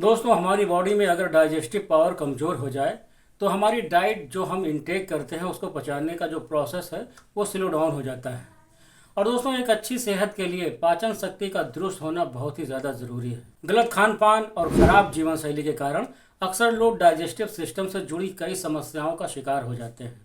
दोस्तों, हमारी बॉडी में अगर डाइजेस्टिव पावर कमज़ोर हो जाए तो हमारी डाइट जो हम इंटेक करते हैं उसको पचाने का जो प्रोसेस है वो स्लो डाउन हो जाता है। और दोस्तों, एक अच्छी सेहत के लिए पाचन शक्ति का दुरुस्त होना बहुत ही ज़्यादा ज़रूरी है। गलत खान पान और ख़राब जीवन शैली के कारण अक्सर लोग डाइजेस्टिव सिस्टम से जुड़ी कई समस्याओं का शिकार हो जाते हैं।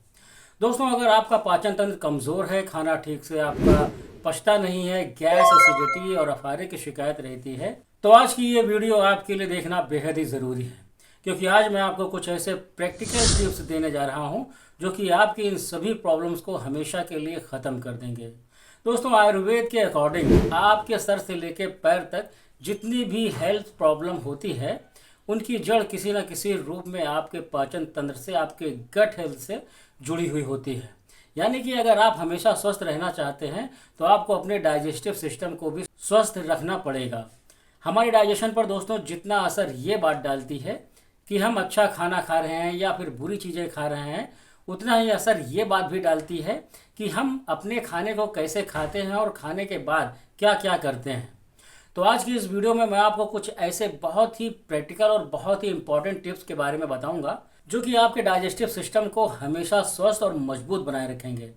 दोस्तों, अगर आपका पाचन तंत्र कमज़ोर है, खाना ठीक से आपका पचता नहीं है, गैस, एसिडिटी और अफारे की शिकायत रहती है, तो आज की ये वीडियो आपके लिए देखना बेहद ही ज़रूरी है। क्योंकि आज मैं आपको कुछ ऐसे प्रैक्टिकल टिप्स देने जा रहा हूँ जो कि आपकी इन सभी प्रॉब्लम्स को हमेशा के लिए ख़त्म कर देंगे। दोस्तों, आयुर्वेद के अकॉर्डिंग आपके सर से लेकर पैर तक जितनी भी हेल्थ प्रॉब्लम होती है उनकी जड़ किसी न किसी रूप में आपके पाचन तंत्र से, आपके गट हेल्थ से जुड़ी हुई होती है। यानी कि अगर आप हमेशा स्वस्थ रहना चाहते हैं तो आपको अपने डाइजेस्टिव सिस्टम को भी स्वस्थ रखना पड़ेगा। हमारे डाइजेशन पर दोस्तों जितना असर ये बात डालती है कि हम अच्छा खाना खा रहे हैं या फिर बुरी चीज़ें खा रहे हैं, उतना ही असर ये बात भी डालती है कि हम अपने खाने को कैसे खाते हैं और खाने के बाद क्या क्या करते हैं। तो आज की इस वीडियो में मैं आपको कुछ ऐसे बहुत ही प्रैक्टिकल और बहुत ही इंपॉर्टेंट टिप्स के बारे में बताऊंगा जो कि आपके डाइजेस्टिव सिस्टम को हमेशा स्वस्थ और मजबूत बनाए रखेंगे।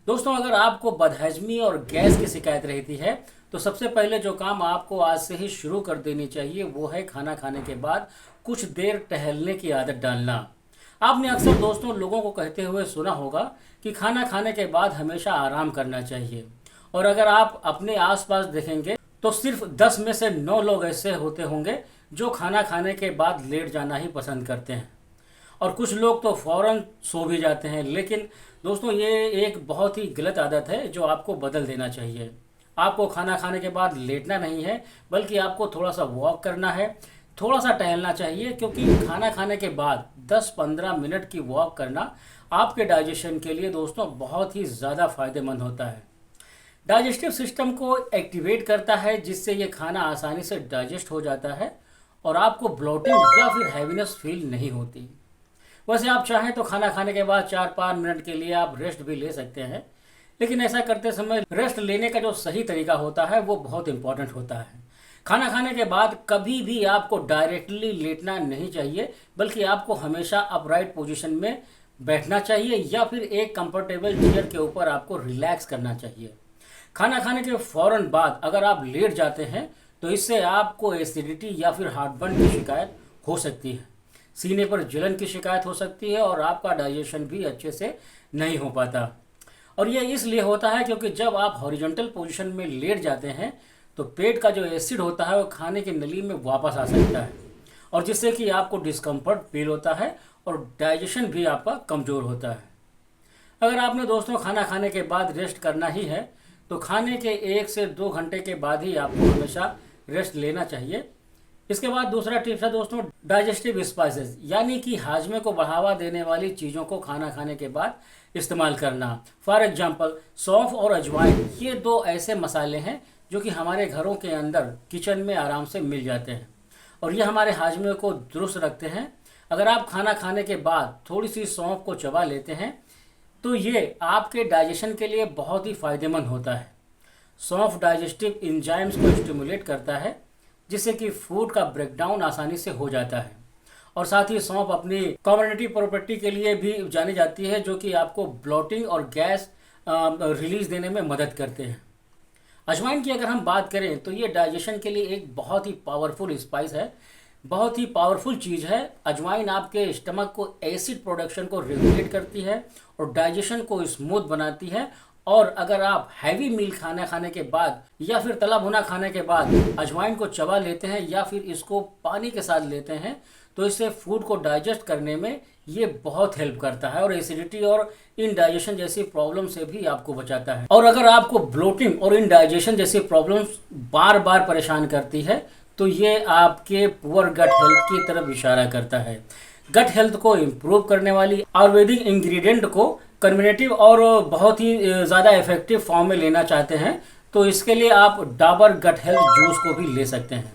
दोस्तों, अगर आपको बदहजमी और गैस की शिकायत रहती है तो सबसे पहले जो काम आपको आज से ही शुरू कर देनी चाहिए वो है खाना खाने के बाद कुछ देर टहलने की आदत डालना। आपने अक्सर दोस्तों लोगों को कहते हुए सुना होगा कि खाना खाने के बाद हमेशा आराम करना चाहिए, और अगर आप अपने आसपास देखेंगे तो सिर्फ 10 में से 9 लोग ऐसे होते होंगे जो खाना खाने के बाद लेट जाना ही पसंद करते हैं, और कुछ लोग तो फौरन सो भी जाते हैं। लेकिन दोस्तों, ये एक बहुत ही गलत आदत है जो आपको बदल देना चाहिए। आपको खाना खाने के बाद लेटना नहीं है, बल्कि आपको थोड़ा सा वॉक करना है, थोड़ा सा टहलना चाहिए। क्योंकि खाना खाने के बाद 10-15 मिनट की वॉक करना आपके डाइजेशन के लिए दोस्तों बहुत ही ज़्यादा फायदेमंद होता है। डाइजेस्टिव सिस्टम को एक्टिवेट करता है, जिससे ये खाना आसानी से डाइजेस्ट हो जाता है और आपको ब्लोटिंग या फिर हैवीनेस फील नहीं होती। वैसे आप चाहें तो खाना खाने के बाद 4-5 मिनट के लिए आप रेस्ट भी ले सकते हैं, लेकिन ऐसा करते समय रेस्ट लेने का जो सही तरीका होता है वो बहुत इंपॉर्टेंट होता है। खाना खाने के बाद कभी भी आपको डायरेक्टली लेटना नहीं चाहिए, बल्कि आपको हमेशा अपराइट पोजीशन में बैठना चाहिए या फिर एक कंफर्टेबल चेयर के ऊपर आपको रिलैक्स करना चाहिए। खाना खाने के फ़ौरन बाद अगर आप लेट जाते हैं तो इससे आपको एसिडिटी या फिर हार्टबर्न की शिकायत हो सकती है, सीने पर जलन की शिकायत हो सकती है और आपका डाइजेशन भी अच्छे से नहीं हो पाता। और ये इसलिए होता है क्योंकि जब आप हॉरिजॉन्टल पोजीशन में लेट जाते हैं तो पेट का जो एसिड होता है वो खाने की नली में वापस आ सकता है, और जिससे कि आपको डिस्कम्फर्ट फील होता है और डाइजेशन भी आपका कमज़ोर होता है। अगर आपने दोस्तों खाना खाने के बाद रेस्ट करना ही है तो खाने के 1 से 2 घंटे के बाद ही आपको हमेशा रेस्ट लेना चाहिए। इसके बाद दूसरा टिप्स है दोस्तों डाइजेस्टिव स्पाइसेस, यानी कि हाजमे को बढ़ावा देने वाली चीज़ों को खाना खाने के बाद इस्तेमाल करना। फॉर एग्जांपल सौंफ और अजवाइन, ये 2 ऐसे मसाले हैं जो कि हमारे घरों के अंदर किचन में आराम से मिल जाते हैं और ये हमारे हाजमे को दुरुस्त रखते हैं। अगर आप खाना खाने के बाद थोड़ी सी सौंफ को चबा लेते हैं तो ये आपके डाइजेशन के लिए बहुत ही फ़ायदेमंद होता है। सौंफ डाइजेस्टिव एंजाइम्स को स्टिमुलेट करता है, जिससे कि फूड का ब्रेकडाउन आसानी से हो जाता है। और साथ ही सौंफ अपनी कॉम्बिनेटिव प्रॉपर्टी के लिए भी जानी जाती है, जो कि आपको ब्लोटिंग और गैस रिलीज देने में मदद करते हैं। अजवाइन की अगर हम बात करें तो ये डाइजेशन के लिए एक बहुत ही पावरफुल स्पाइस है, बहुत ही पावरफुल चीज़ है। अजवाइन आपके स्टमक को एसिड प्रोडक्शन को रेगुलेट करती है और डाइजेशन को स्मूथ बनाती है। और अगर आप हैवी मील खाना खाने के बाद या फिर तला भुना खाने के बाद अजवाइन को चबा लेते हैं या फिर इसको पानी के साथ लेते हैं तो इससे फूड को डाइजेस्ट करने में ये बहुत हेल्प करता है और एसिडिटी और इनडाइजेशन जैसी प्रॉब्लम से भी आपको बचाता है। और अगर आपको ब्लोटिंग और इनडाइजेशन जैसी प्रॉब्लम्स बार बार परेशान करती है तो ये आपके पुअर गट हेल्थ की तरफ इशारा करता है। गट हेल्थ को इम्प्रूव करने वाली आयुर्वेदिक इंग्रेडिएंट को कन्वेनेटिव और बहुत ही ज़्यादा इफेक्टिव फॉर्म में लेना चाहते हैं तो इसके लिए आप डाबर गट हेल्थ जूस को भी ले सकते हैं।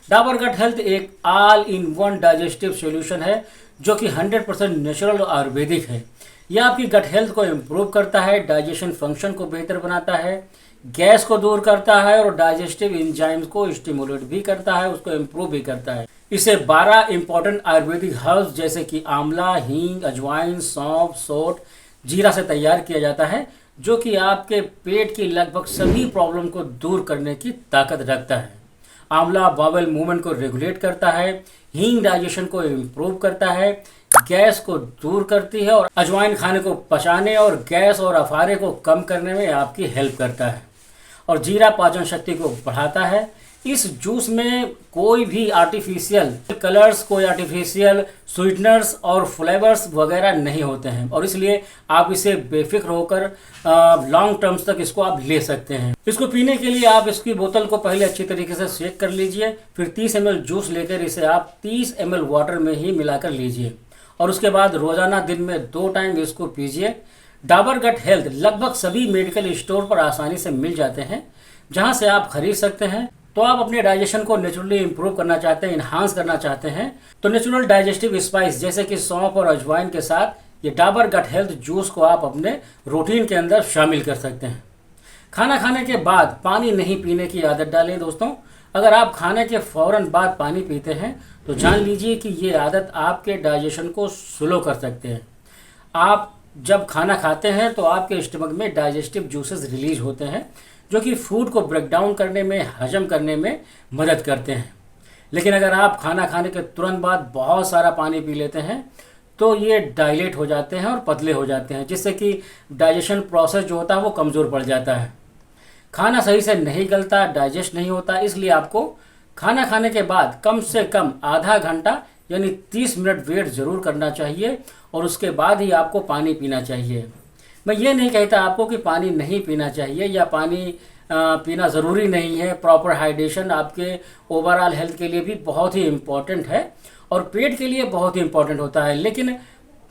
डाबर गट हेल्थ एक all in one digestive solution है जो कि 100% नेचुरल और आयुर्वेदिक है। यह आपकी गट हेल्थ को इम्प्रूव करता है, डाइजेशन फंक्शन को बेहतर बनाता है, गैस को दूर करता है और डाइजेस्टिव एंजाइम्स को स्टिमुलेट भी करता है, उसको इम्प्रूव भी करता है। इसे 12 इंपॉर्टेंट आयुर्वेदिक हर्ब्स जैसे कि आंवला, हींग, अजवाइन, सौंफ, सोंठ, जीरा से तैयार किया जाता है, जो कि आपके पेट की लगभग सभी प्रॉब्लम को दूर करने की ताकत रखता है। आंवला बाउल मूवमेंट को रेगुलेट करता है, हींग डाइजेशन को इम्प्रूव करता है, गैस को दूर करती है, और अजवाइन खाने को पचाने और गैस और अफारे को कम करने में आपकी हेल्प करता है, और जीरा पाचन शक्ति को बढ़ाता है। इस जूस में कोई भी आर्टिफिशियल कलर्स, कोई आर्टिफिशियल स्वीटनर्स और फ्लेवर्स वगैरह नहीं होते हैं, और इसलिए आप इसे बेफिक्र होकर लॉन्ग टर्म्स तक इसको आप ले सकते हैं। इसको पीने के लिए आप इसकी बोतल को पहले अच्छी तरीके से शेक कर लीजिए, फिर 30 ml जूस लेकर इसे आप 30 ml वाटर में ही मिलाकर लीजिए, और उसके बाद रोजाना दिन में 2 टाइम इसको पीजिए। डाबर गट हेल्थ लगभग सभी मेडिकल स्टोर पर आसानी से मिल जाते हैं, जहां से आप खरीद सकते हैं। तो आप अपने डाइजेशन को नेचुरली इंप्रूव करना चाहते हैं, इन्हांस करना चाहते हैं, तो नेचुरल डाइजेस्टिव स्पाइस जैसे कि सौंफ और अजवाइन के साथ ये डाबर गट हेल्थ जूस को आप अपने रूटीन के अंदर शामिल कर सकते हैं। खाना खाने के बाद पानी नहीं पीने की आदत डालें दोस्तों। अगर आप खाने के फौरन बाद पानी पीते हैं तो जान लीजिए कि ये आदत आपके डाइजेशन को स्लो कर सकते हैं। आप जब खाना खाते हैं तो आपके स्टमक में डाइजेस्टिव जूसेस रिलीज होते हैं, जो कि फूड को ब्रेक डाउन करने में, हजम करने में मदद करते हैं। लेकिन अगर आप खाना खाने के तुरंत बाद बहुत सारा पानी पी लेते हैं तो ये डाइलेट हो जाते हैं और पतले हो जाते हैं, जिससे कि डाइजेशन प्रोसेस जो होता है वो कमज़ोर पड़ जाता है। खाना सही से नहीं गलता, डाइजेस्ट नहीं होता, इसलिए आपको खाना खाने के बाद कम से कम आधा घंटा यानी 30 मिनट वेट ज़रूर करना चाहिए, और उसके बाद ही आपको पानी पीना चाहिए। मैं ये नहीं कहता आपको कि पानी नहीं पीना चाहिए या पानी पीना ज़रूरी नहीं है। प्रॉपर हाइड्रेशन आपके ओवरऑल हेल्थ के लिए भी बहुत ही इम्पॉर्टेंट है और पेट के लिए बहुत ही इम्पॉर्टेंट होता है, लेकिन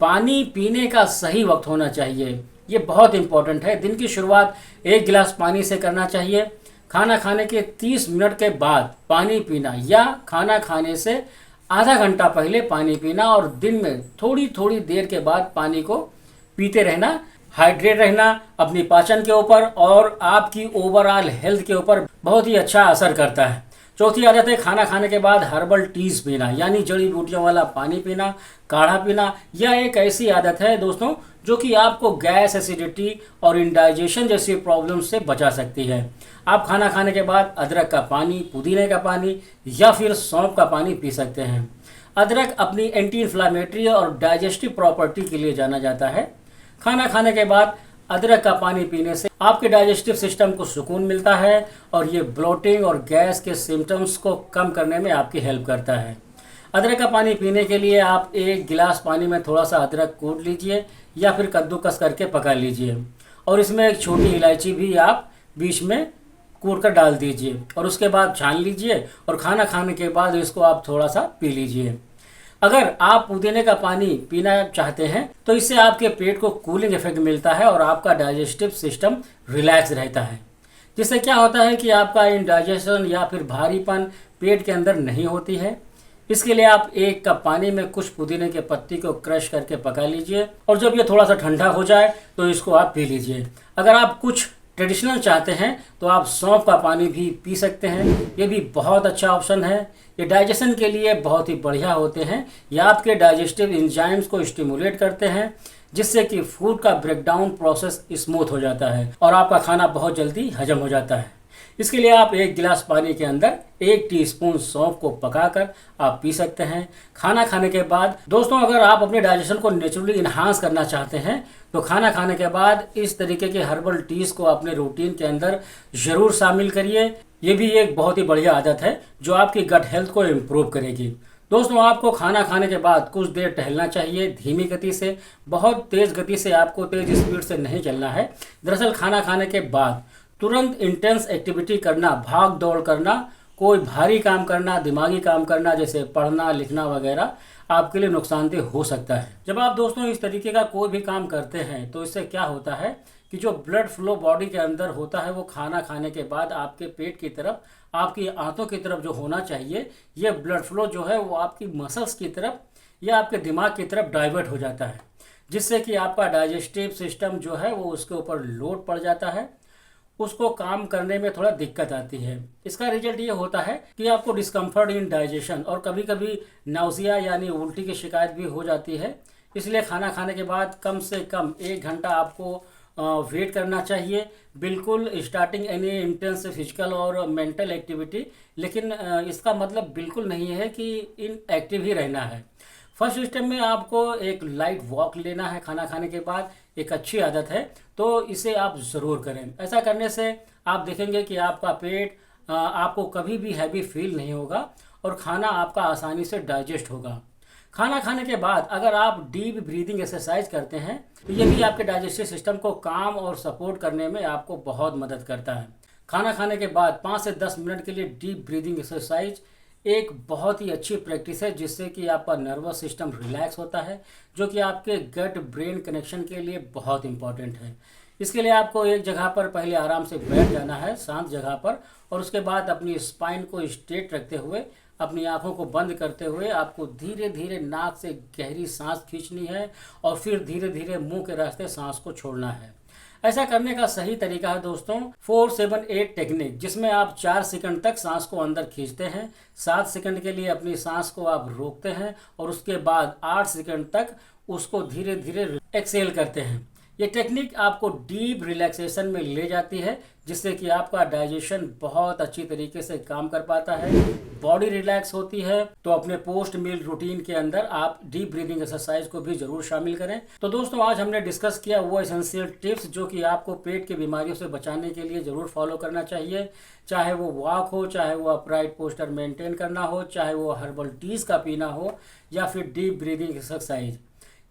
पानी पीने का सही वक्त होना चाहिए, ये बहुत इम्पॉर्टेंट है। दिन की शुरुआत 1 गिलास पानी से करना चाहिए। खाना खाने के 30 मिनट के बाद पानी पीना, या खाना खाने से आधा घंटा पहले पानी पीना, और दिन में थोड़ी थोड़ी देर के बाद पानी को पीते रहना। हाइड्रेट रहना अपनी पाचन के ऊपर और आपकी ओवरऑल हेल्थ के ऊपर बहुत ही अच्छा असर करता है। चौथी आदत है खाना खाने के बाद हर्बल टीज पीना, यानी जड़ी बूटियों वाला पानी पीना, काढ़ा पीना। यह एक ऐसी आदत है दोस्तों जो कि आपको गैस, एसिडिटी और इंडाइजेशन जैसी प्रॉब्लम से बचा सकती है। आप खाना खाने के बाद अदरक का पानी, पुदीने का पानी या फिर सौंफ का पानी पी सकते हैं। अदरक अपनी एंटी इन्फ्लामेटरी और डाइजेस्टिव प्रॉपर्टी के लिए जाना जाता है। खाना खाने के बाद अदरक का पानी पीने से आपके डाइजेस्टिव सिस्टम को सुकून मिलता है और ये ब्लोटिंग और गैस के सिम्टम्स को कम करने में आपकी हेल्प करता है। अदरक का पानी पीने के लिए आप 1 गिलास पानी में थोड़ा सा अदरक कूट लीजिए या फिर कद्दूकस करके पका लीजिए, और इसमें एक छोटी इलायची भी आप बीच में कूट कर डाल दीजिए, और उसके बाद छान लीजिए, और खाना खाने के बाद इसको आप थोड़ा सा पी लीजिए। अगर आप पुदीने का पानी पीना चाहते हैं तो इससे आपके पेट को कूलिंग इफेक्ट मिलता है और आपका डाइजेस्टिव सिस्टम रिलैक्स रहता है, जिससे क्या होता है कि आपका इंडाइजेशन या फिर भारीपन पेट के अंदर नहीं होती है। इसके लिए आप 1 कप पानी में कुछ पुदीने के पत्ती को क्रश करके पका लीजिए, और जब ये थोड़ा सा ठंडा हो जाए तो इसको आप पी लीजिए। अगर आप कुछ ट्रेडिशनल चाहते हैं तो आप सौंफ का पानी भी पी सकते हैं, ये भी बहुत अच्छा ऑप्शन है। ये डाइजेशन के लिए बहुत ही बढ़िया होते हैं। ये आपके डाइजेस्टिव एंजाइम्स को स्टिमुलेट करते हैं, जिससे कि फूड का ब्रेकडाउन प्रोसेस स्मूथ हो जाता है और आपका खाना बहुत जल्दी हजम हो जाता है। इसके लिए आप 1 गिलास पानी के अंदर 1 टीस्पून सौंफ को पकाकर आप पी सकते हैं खाना खाने के बाद। दोस्तों, अगर आप अपने डाइजेशन को नेचुरली इन्हांस करना चाहते हैं तो खाना खाने के बाद इस तरीके के हर्बल टीज को अपने रूटीन के अंदर जरूर शामिल करिए। ये भी एक बहुत ही बढ़िया आदत है जो आपकी गट हेल्थ को इम्प्रूव करेगी। दोस्तों, आपको खाना खाने के बाद कुछ देर टहलना चाहिए, धीमी गति से। बहुत तेज़ गति से आपको तेज़ स्पीड से नहीं चलना है। दरअसल खाना खाने के बाद तुरंत इंटेंस एक्टिविटी करना, भाग दौड़ करना, कोई भारी काम करना, दिमागी काम करना जैसे पढ़ना, लिखना वगैरह आपके लिए नुकसानदेह हो सकता है। जब आप दोस्तों इस तरीके का कोई भी काम करते हैं तो इससे क्या होता है कि जो ब्लड फ्लो बॉडी के अंदर होता है वो खाना खाने के बाद आपके पेट की तरफ, आपकी आंतों की तरफ जो होना चाहिए, ये ब्लड फ्लो जो है वो आपकी मसल्स की तरफ या आपके दिमाग की तरफ डाइवर्ट हो जाता है, जिससे कि आपका डाइजेस्टिव सिस्टम जो है वो उसके ऊपर लोड पड़ जाता है उसको काम करने में थोड़ा दिक्कत आती है। इसका रिजल्ट ये होता है कि आपको डिस्कम्फर्ट इन डाइजेशन और कभी कभी नाउजिया यानी उल्टी की शिकायत भी हो जाती है। इसलिए खाना खाने के बाद कम से कम 1 घंटा आपको वेट करना चाहिए। बिल्कुल स्टार्टिंग एनी इंटेंस फिजिकल और मेंटल एक्टिविटी, लेकिन इसका मतलब बिल्कुल नहीं है कि इन एक्टिव ही रहना है। फर्स्ट स्टेप में आपको एक लाइट वॉक लेना है खाना खाने के बाद। एक अच्छी आदत है, तो इसे आप ज़रूर करें। ऐसा करने से आप देखेंगे कि आपका पेट आपको कभी भी हैवी फील नहीं होगा और खाना आपका आसानी से डाइजेस्ट होगा। खाना खाने के बाद अगर आप डीप ब्रीदिंग एक्सरसाइज करते हैं तो ये भी आपके डाइजेस्टिव सिस्टम को काम और सपोर्ट करने में आपको बहुत मदद करता है। खाना खाने के बाद 5 से 10 मिनट के लिए डीप ब्रीदिंग एक्सरसाइज एक बहुत ही अच्छी प्रैक्टिस है, जिससे कि आपका नर्वस सिस्टम रिलैक्स होता है, जो कि आपके गट ब्रेन कनेक्शन के लिए बहुत इंपॉर्टेंट है। इसके लिए आपको एक जगह पर पहले आराम से बैठ जाना है, शांत जगह पर, और उसके बाद अपनी स्पाइन को स्ट्रेट रखते हुए, अपनी आंखों को बंद करते हुए आपको धीरे धीरे नाक से गहरी सांस खींचनी है और फिर धीरे धीरे मुंह के रास्ते सांस को छोड़ना है। ऐसा करने का सही तरीका है दोस्तों 4-7-8 टेक्निक, जिसमें आप 4 सेकंड तक सांस को अंदर खींचते हैं, 7 सेकंड के लिए अपनी सांस को आप रोकते हैं और उसके बाद 8 सेकंड तक उसको धीरे धीरे एक्सेल करते हैं। ये टेक्निक आपको डीप रिलैक्सेशन में ले जाती है, जिससे कि आपका डाइजेशन बहुत अच्छी तरीके से काम कर पाता है, बॉडी रिलैक्स होती है। तो अपने पोस्ट मील रूटीन के अंदर आप डीप ब्रीदिंग एक्सरसाइज को भी जरूर शामिल करें। तो दोस्तों, आज हमने डिस्कस किया वो एसेंशियल टिप्स जो कि आपको पेट की बीमारियों से बचाने के लिए जरूर फॉलो करना चाहिए। चाहे वो वॉक हो, चाहे वो अपराइट पोस्टर मेंटेन करना हो, चाहे वो हर्बल टीज का पीना हो, या फिर डीप ब्रीदिंग एक्सरसाइज।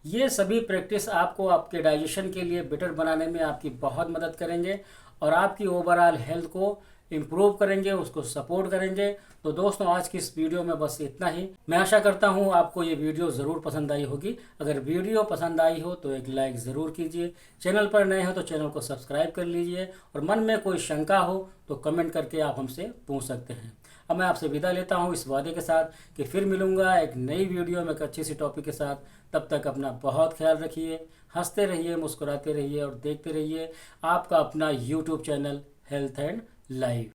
ये सभी प्रैक्टिस आपको आपके डाइजेशन के लिए बेटर बनाने में आपकी बहुत मदद करेंगे और आपकी ओवरऑल हेल्थ को इम्प्रूव करेंगे, उसको सपोर्ट करेंगे। तो दोस्तों, आज की इस वीडियो में बस इतना ही। मैं आशा करता हूँ आपको ये वीडियो ज़रूर पसंद आई होगी। अगर वीडियो पसंद आई हो तो एक लाइक ज़रूर कीजिए। चैनल पर नए हो तो चैनल को सब्सक्राइब कर लीजिए और मन में कोई शंका हो तो कमेंट करके आप हमसे पूछ सकते हैं। अब मैं आपसे विदा लेता हूँ इस वादे के साथ कि फिर मिलूंगा एक नई वीडियो में एक अच्छी सी टॉपिक के साथ। तब तक अपना बहुत ख्याल रखिए, हंसते रहिए, मुस्कुराते रहिए और देखते रहिए आपका अपना YouTube channel health and life.